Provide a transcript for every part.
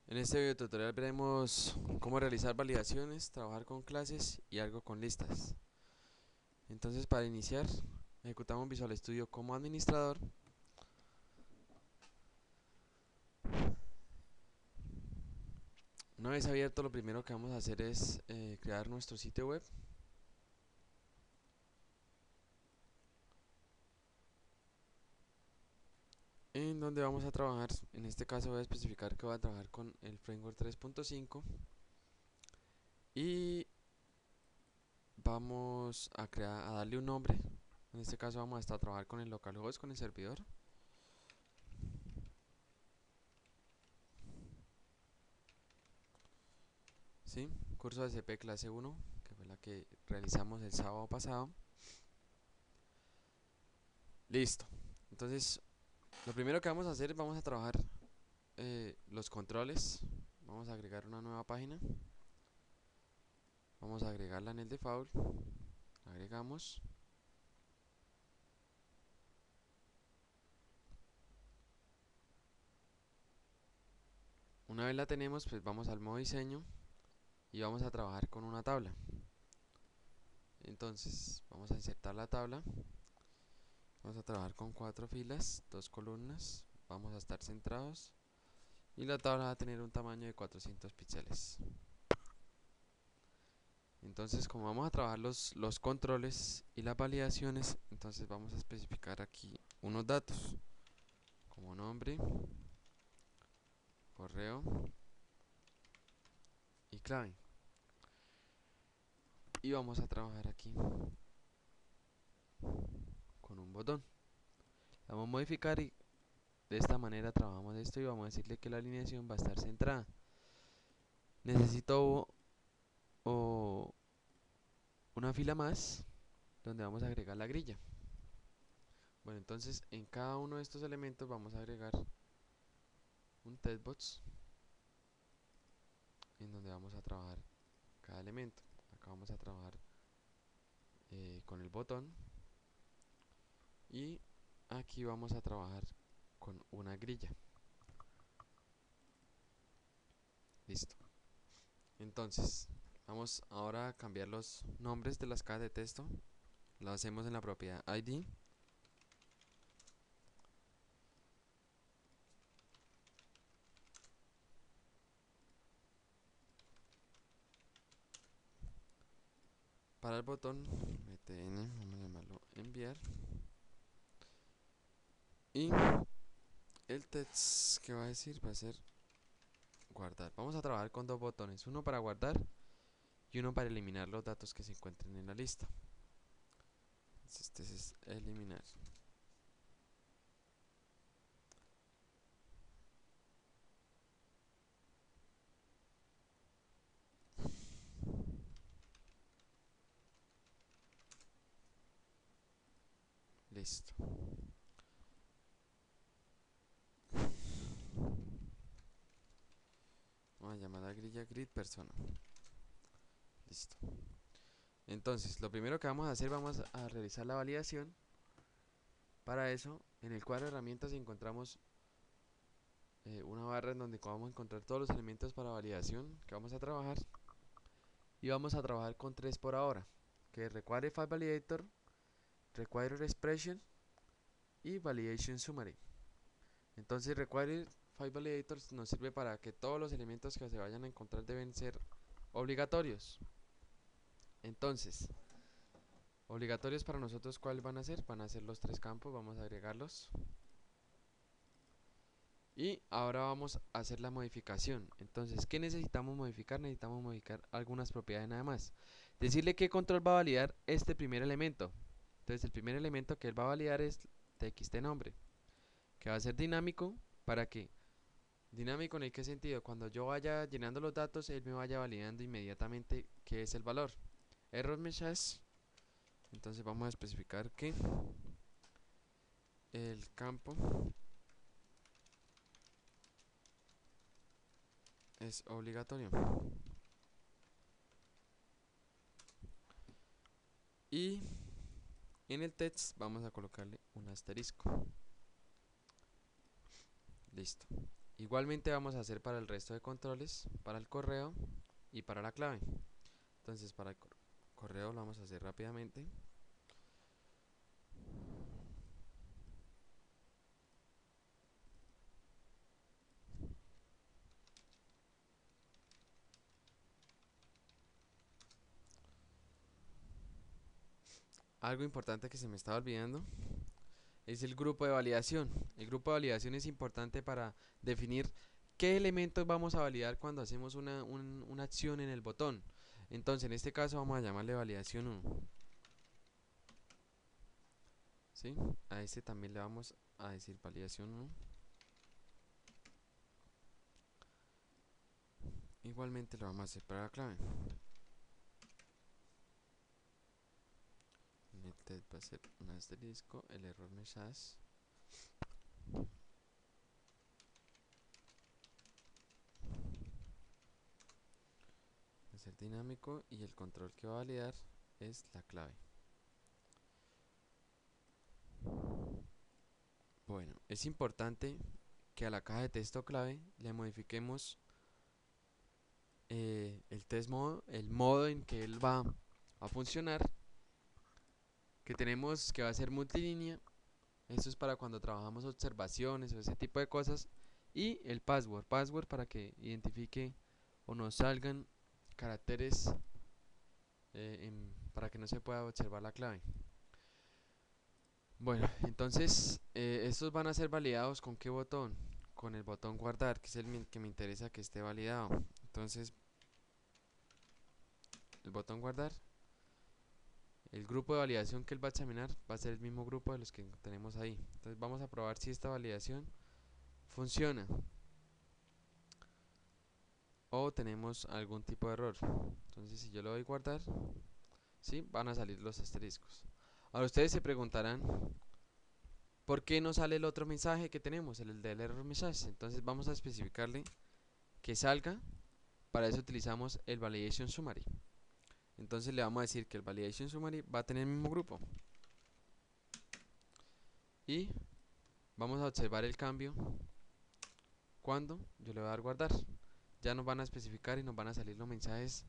En este video tutorial veremos cómo realizar validaciones, trabajar con clases y algo con listas. Entonces, para iniciar, ejecutamos Visual Studio como administrador. Una vez abierto, lo primero que vamos a hacer es crear nuestro sitio web. En donde vamos a trabajar, en este caso voy a especificar que voy a trabajar con el framework 3.5 y vamos a darle un nombre. En este caso vamos a estar trabajar con el localhost, con el servidor. ¿Sí? Curso de CP clase 1, que fue la que realizamos el sábado pasado. Listo. Entonces, lo primero que vamos a hacer es vamos a trabajar los controles. Vamos a agregar una nueva página. Vamos a agregarla en el default. Agregamos. Una vez la tenemos, pues vamos al modo diseño y vamos a trabajar con una tabla. Entonces, vamos a insertar la tabla. Vamos a trabajar con 4 filas, 2 columnas. Vamos a estar centrados. Y la tabla va a tener un tamaño de 400 píxeles. Entonces, como vamos a trabajar los controles y las validaciones, entonces vamos a especificar aquí unos datos como nombre, correo y clave. Y vamos a trabajar aquí con un botón. Vamos a modificar y de esta manera trabajamos esto y vamos a decirle que la alineación va a estar centrada. Necesito una fila más donde vamos a agregar la grilla. Bueno, entonces en cada uno de estos elementos vamos a agregar un testbox en donde vamos a trabajar cada elemento. Acá vamos a trabajar con el botón y aquí vamos a trabajar con una grilla. Listo. Entonces, vamos ahora a cambiar los nombres de las cajas de texto. Lo hacemos en la propiedad ID. Para el botón btn, vamos a llamarlo enviar. Y el text que va a decir va a ser guardar. Vamos a trabajar con dos botones, uno para guardar y uno para eliminar los datos que se encuentren en la lista. Entonces, este es eliminar. Listo. Vamos a llamar a la grilla grid persona. Listo. Entonces, lo primero que vamos a hacer, vamos a realizar la validación. Para eso, en el cuadro de herramientas encontramos una barra en donde vamos a encontrar todos los elementos para validación que vamos a trabajar. Y vamos a trabajar con 3 por ahora, que es Require File Validator, Require Expression y Validation Summary. Entonces, Require File Validator nos sirve para que todos los elementos que se vayan a encontrar deben ser obligatorios. Entonces, obligatorios para nosotros, ¿cuáles van a ser? Van a ser los 3 campos, vamos a agregarlos. Y ahora vamos a hacer la modificación. Entonces, ¿qué necesitamos modificar? Necesitamos modificar algunas propiedades nada más. Decirle qué control va a validar este primer elemento. Entonces, el primer elemento que él va a validar es txt-nombre, que va a ser dinámico. ¿Para qué? Dinámico en qué sentido? Cuando yo vaya llenando los datos, él me vaya validando inmediatamente qué es el valor. Error message. Entonces vamos a especificar que el campo es obligatorio. Y en el text vamos a colocarle un asterisco. Listo. Igualmente vamos a hacer para el resto de controles, para el correo y para la clave. Entonces para el correo lo vamos a hacer rápidamente. Algo importante que se me estaba olvidando es el grupo de validación. El grupo de validación es importante para definir qué elementos vamos a validar cuando hacemos una acción en el botón. Entonces en este caso vamos a llamarle validación 1. ¿Sí? A este también le vamos a decir validación 1. Igualmente lo vamos a hacer para la clave. En el test va a ser un asterisco, el error message. Va a ser dinámico y el control que va a validar es la clave. Bueno, es importante que a la caja de texto clave le modifiquemos el test modo, el modo en que él va a funcionar, que tenemos que va a ser multilínea. Esto es para cuando trabajamos observaciones o ese tipo de cosas. Y el password para que identifique o nos salgan caracteres para que no se pueda observar la clave. Bueno, entonces estos van a ser validados ¿con qué botón? Con el botón guardar, que es el que me interesa que esté validado. Entonces, el botón guardar, el grupo de validación que él va a examinar va a ser el mismo grupo de los que tenemos ahí. Entonces vamos a probar si esta validación funciona o tenemos algún tipo de error. Entonces si yo le doy guardar, sí, van a salir los asteriscos. Ahora ustedes se preguntarán ¿por qué no sale el otro mensaje que tenemos, el del error message? Entonces vamos a especificarle que salga. Para eso utilizamos el validation summary. Entonces le vamos a decir que el validation summary va a tener el mismo grupo. Y vamos a observar el cambio cuando yo le voy a dar guardar. Ya nos van a especificar y nos van a salir los mensajes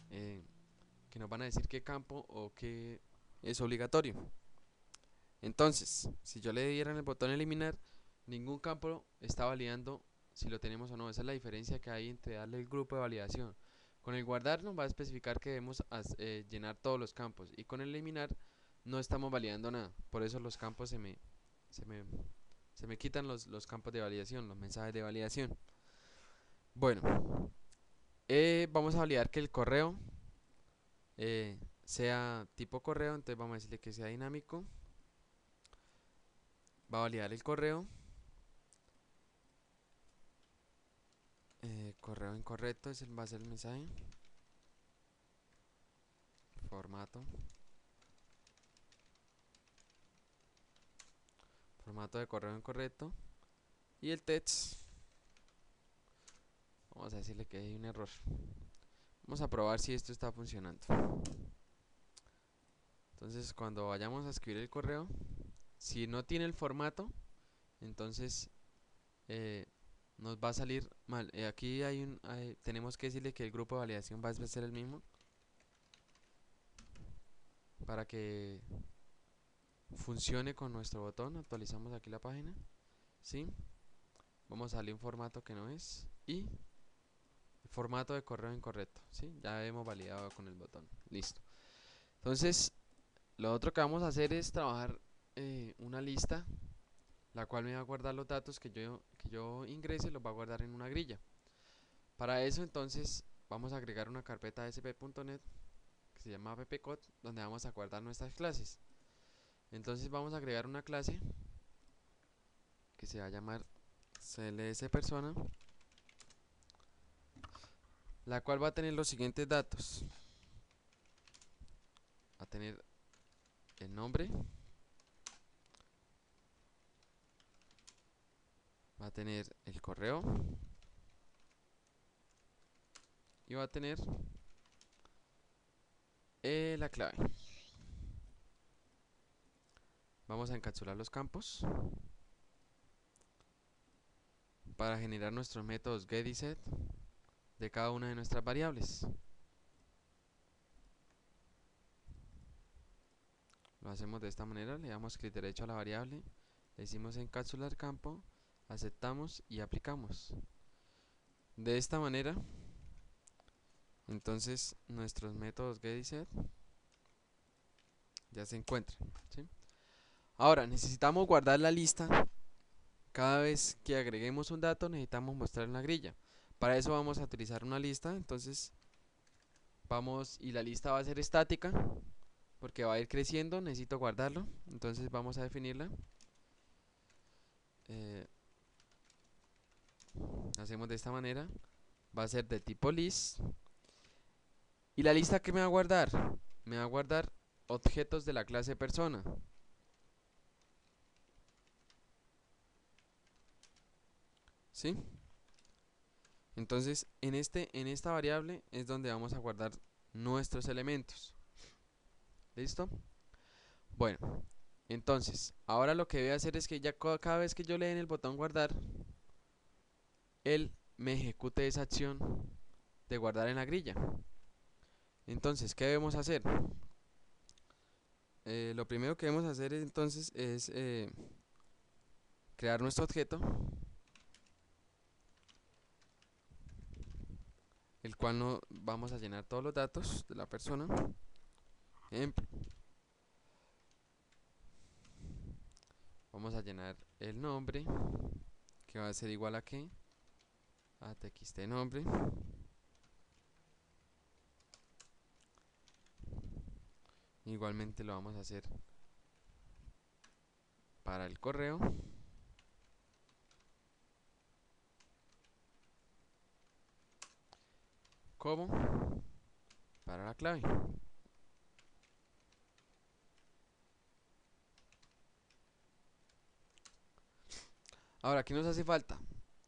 que nos van a decir qué campo o qué es obligatorio. Entonces, si yo le diera en el botón eliminar, ningún campo está validando si lo tenemos o no. Esa es la diferencia que hay entre darle el grupo de validación. Con el guardar nos va a especificar que debemos llenar todos los campos, y con el eliminar no estamos validando nada. Por eso los campos se me quitan los campos de validación, los mensajes de validación. Bueno, vamos a validar que el correo sea tipo correo. Entonces vamos a decirle que sea dinámico. Va a validar el correo. Correo incorrecto va a ser el mensaje. Formato. Formato de correo incorrecto. Y el text, vamos a decirle que hay un error. Vamos a probar si esto está funcionando. Entonces cuando vayamos a escribir el correo, si no tiene el formato, entonces nos va a salir mal. Aquí tenemos que decirle que el grupo de validación va a ser el mismo, para que funcione con nuestro botón. Actualizamos aquí la página, ¿sí? Vamos a darle un formato que no es, y formato de correo incorrecto, ¿sí? Ya hemos validado con el botón, listo. Entonces lo otro que vamos a hacer es trabajar una lista, la cual me va a guardar los datos que yo ingrese, los va a guardar en una grilla. Para eso entonces vamos a agregar una carpeta ASP.NET que se llama appcode, donde vamos a guardar nuestras clases. Entonces vamos a agregar una clase que se va a llamar CLS persona, la cual va a tener los siguientes datos. Va a tener el nombre, va a tener el correo y va a tener la clave. Vamos a encapsular los campos. para generar nuestros métodos get y set de cada una de nuestras variables. Lo hacemos de esta manera, le damos clic derecho a la variable, le decimos encapsular campo, aceptamos y aplicamos. De esta manera, entonces nuestros métodos get y set ya se encuentran, ¿sí? Ahora necesitamos guardar la lista. Cada vez que agreguemos un dato necesitamos mostrar una grilla. Para eso vamos a utilizar una lista. Entonces vamos, y la lista va a ser estática porque va a ir creciendo, necesito guardarlo. Entonces vamos a definirla. Hacemos de esta manera. Va a ser de tipo list. Y la lista que me va a guardar, me va a guardar objetos de la clase persona. ¿Sí? Entonces en esta variable es donde vamos a guardar nuestros elementos. ¿Listo? Bueno, entonces ahora lo que voy a hacer es que ya cada vez que yo le dé en el botón guardar, él me ejecute esa acción de guardar en la grilla. Entonces, ¿qué debemos hacer? Lo primero que debemos hacer entonces es crear nuestro objeto, el cual no vamos a llenar todos los datos de la persona. Ejemplo, vamos a llenar el nombre, que va a ser igual a ¿qué? A txt nombre. Igualmente lo vamos a hacer para el correo. Como para la clave. Ahora, ¿qué nos hace falta?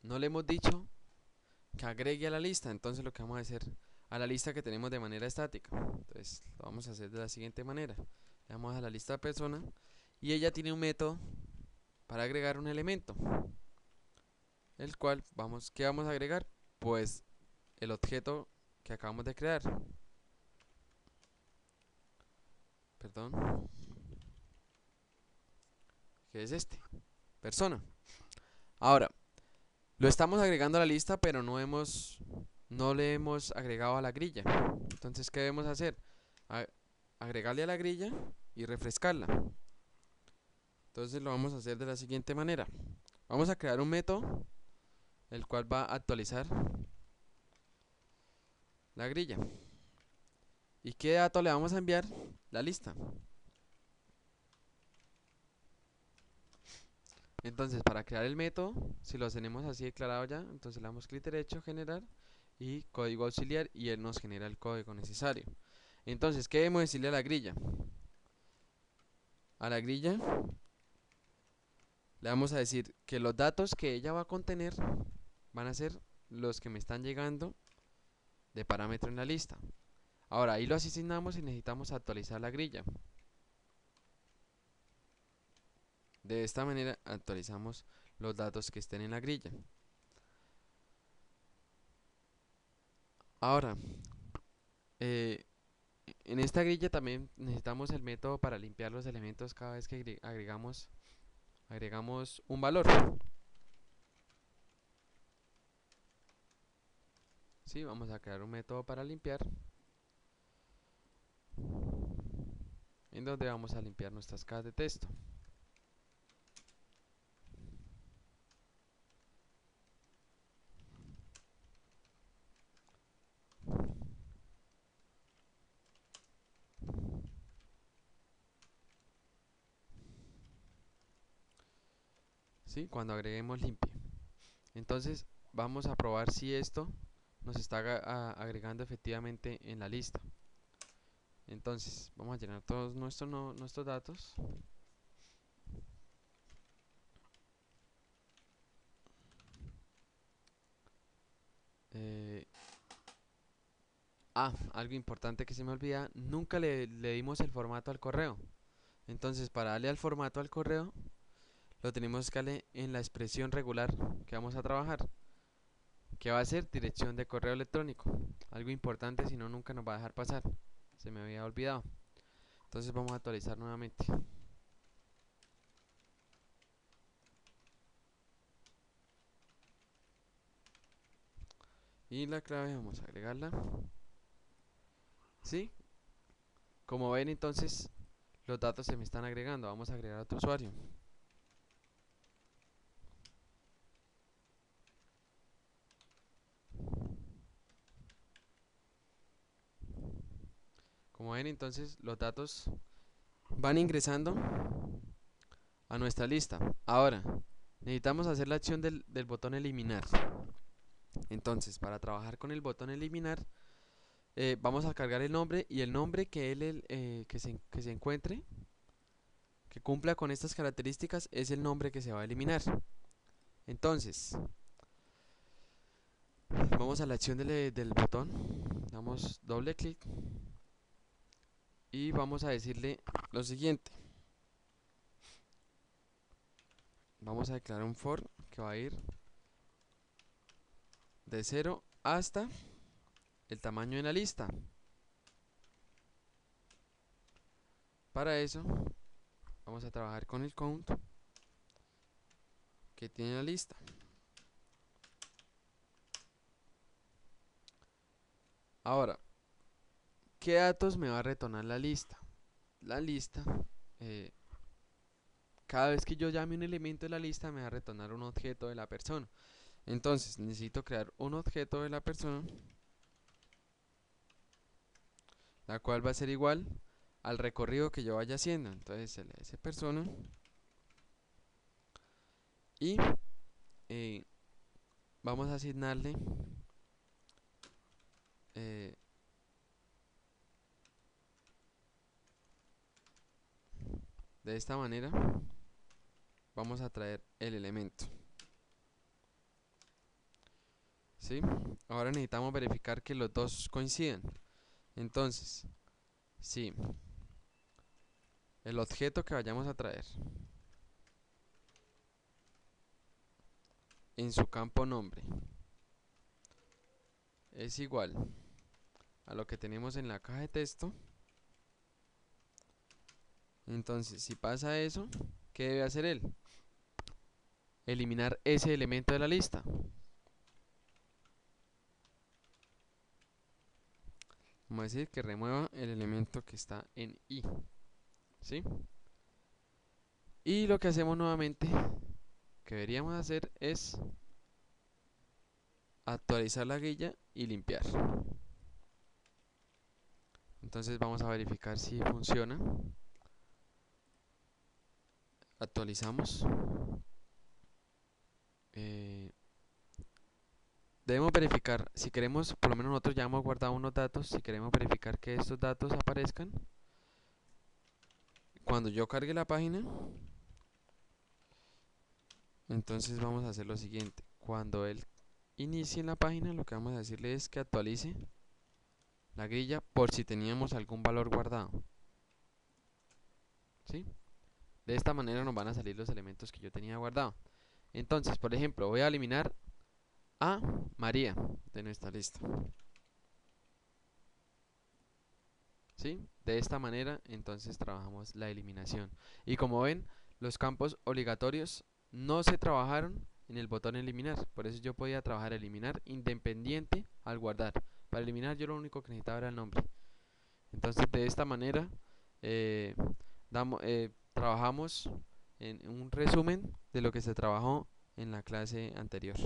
No le hemos dicho que agregue a la lista, entonces lo que vamos a hacer a la lista que tenemos de manera estática. Entonces lo vamos a hacer de la siguiente manera. Le damos a la lista de persona y ella tiene un método para agregar un elemento, el cual ¿qué vamos a agregar? Pues el objeto que acabamos de crear. Perdón. Que es este, persona. Ahora, lo estamos agregando a la lista, pero no le hemos agregado a la grilla. Entonces, ¿qué debemos hacer? Agregarle a la grilla y refrescarla. Entonces lo vamos a hacer de la siguiente manera. Vamos a crear un método, el cual va a actualizar la grilla. ¿Y qué dato le vamos a enviar? La lista. Entonces, para crear el método, si lo tenemos así declarado ya, entonces le damos clic derecho, generar, y código auxiliar, y él nos genera el código necesario. Entonces, ¿qué debemos decirle a la grilla? A la grilla le vamos a decir que los datos que ella va a contener van a ser los que me están llegando de parámetro en la lista. Ahora, ahí lo asignamos y necesitamos actualizar la grilla. De esta manera actualizamos los datos que estén en la grilla. Ahora, en esta grilla también necesitamos el método para limpiar los elementos cada vez que agregamos un valor. Sí, vamos a crear un método para limpiar, en donde vamos a limpiar nuestras cajas de texto. ¿Sí? Cuando agreguemos limpie. Entonces vamos a probar si esto nos está agregando efectivamente en la lista. Entonces vamos a llenar todos nuestros datos. Algo importante que se me olvida, nunca le dimos el formato al correo. Entonces para darle al formato al correo, lo tenemos que darle en la expresión regular que vamos a trabajar, que va a ser dirección de correo electrónico. Algo importante, si no nunca nos va a dejar pasar. Se me había olvidado. Entonces vamos a actualizar nuevamente. Y la clave vamos a agregarla. ¿Sí? Como ven, entonces los datos se me están agregando. Vamos a agregar a otro usuario. Como ven, entonces los datos van ingresando a nuestra lista. Ahora, necesitamos hacer la acción del botón eliminar. Entonces, para trabajar con el botón eliminar, vamos a cargar el nombre, y el nombre que se encuentre, que cumpla con estas características, es el nombre que se va a eliminar. Entonces, vamos a la acción del botón, damos doble clic y vamos a decirle lo siguiente. Vamos a declarar un for que va a ir de 0 hasta el tamaño de la lista. Para eso vamos a trabajar con el count que tiene la lista. Ahora, ¿qué datos me va a retornar la lista? La lista, cada vez que yo llame un elemento de la lista, me va a retornar un objeto de la persona. Entonces necesito crear un objeto de la persona, la cual va a ser igual al recorrido que yo vaya haciendo. Entonces ls persona, y vamos a asignarle eh, de esta manera. Vamos a traer el elemento. ¿Sí? Ahora necesitamos verificar que los dos coincidan. Entonces, si el objeto que vayamos a traer en su campo nombre es igual a lo que tenemos en la caja de texto, entonces si pasa eso, ¿qué debe hacer él? Eliminar ese elemento de la lista. Vamos a decir que remueva el elemento que está en i. ¿Sí? Y lo que hacemos nuevamente, que deberíamos hacer, es actualizar la grilla y limpiar. Entonces vamos a verificar si funciona. Actualizamos. Debemos verificar, si queremos, por lo menos nosotros ya hemos guardado unos datos, si queremos verificar que estos datos aparezcan, cuando yo cargue la página, entonces vamos a hacer lo siguiente. Cuando él inicie en la página, lo que vamos a decirle es que actualice la grilla por si teníamos algún valor guardado. ¿Sí? De esta manera nos van a salir los elementos que yo tenía guardado. Entonces, por ejemplo, voy a eliminar a María de nuestra lista. ¿Sí? De esta manera, entonces trabajamos la eliminación. Y como ven, los campos obligatorios no se trabajaron en el botón eliminar. Por eso yo podía trabajar eliminar independiente al guardar. Para eliminar yo lo único que necesitaba era el nombre. Entonces de esta manera eh, trabajamos en un resumen de lo que se trabajó en la clase anterior.